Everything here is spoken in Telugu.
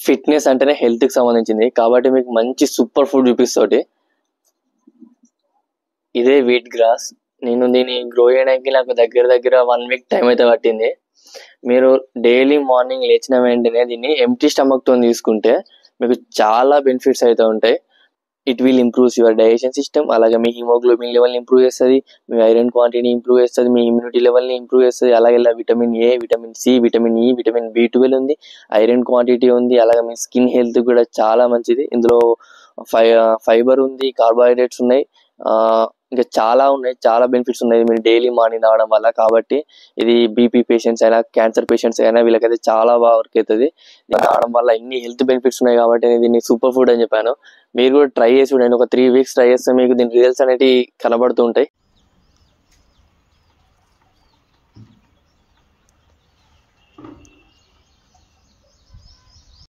ఫిట్నెస్ అంటేనే హెల్త్ కి సంబంధించింది కాబట్టి మీకు మంచి సూపర్ ఫుడ్ చూపిస్తోటి. ఇదే వీట్ గ్రాస్. నేను దీన్ని గ్రో చేయడానికి నాకు దగ్గర దగ్గర 1 వీక్ టైం అయితే పట్టింది. మీరు డైలీ మార్నింగ్ లేచిన వెంటనే దీన్ని ఎంప్టీ స్టమక్ తో తీసుకుంటే మీకు చాలా బెనిఫిట్స్ అయితే ఉంటాయి. It will improves your digestion system, అలాగే మీ హిమోగ్లోబిన్ లెవెల్ని ఇంప్రూవ్ చేస్తుంది, మీ ఐరన్ క్వాంటిటీని ఇంప్రూవ్ చేస్తుంది, మీ ఇమ్యూనిటీ లెవెల్ని ఇంప్రూవ్ చేస్తుంది. అలాగే ఇలా vitamin A, vitamin C, vitamin E, vitamin B12 ఉంది, ఐరన్ క్వాంటిటీ ఉంది, అలాగే మీ స్కిన్ హెల్త్ కూడా చాలా మంచిది. ఇందులో ఫైబర్ ఉంది, కార్బోహైడ్రేట్స్ ఉన్నాయి, ఇంకా చాలా ఉన్నాయి, చాలా బెనిఫిట్స్ ఉన్నాయి మీరు డైలీ మార్నింగ్ తాగడం వల్ల. కాబట్టి ఇది బీపీ పేషెంట్స్ అయినా, క్యాన్సర్ పేషెంట్స్ అయినా వీళ్ళకైతే చాలా బాగా వర్క్ అవుతుంది. దీన్ని తాగడం వల్ల ఇన్ని హెల్త్ బెనిఫిట్స్ ఉన్నాయి కాబట్టి నేను దీన్ని సూపర్ ఫుడ్ అని చెప్పాను. మీరు కూడా ట్రై చేసి చూడండి. ఒక 3 వీక్స్ ట్రై చేస్తే మీకు దీని రిజల్ట్స్ అనేవి కనబడుతూ ఉంటాయి.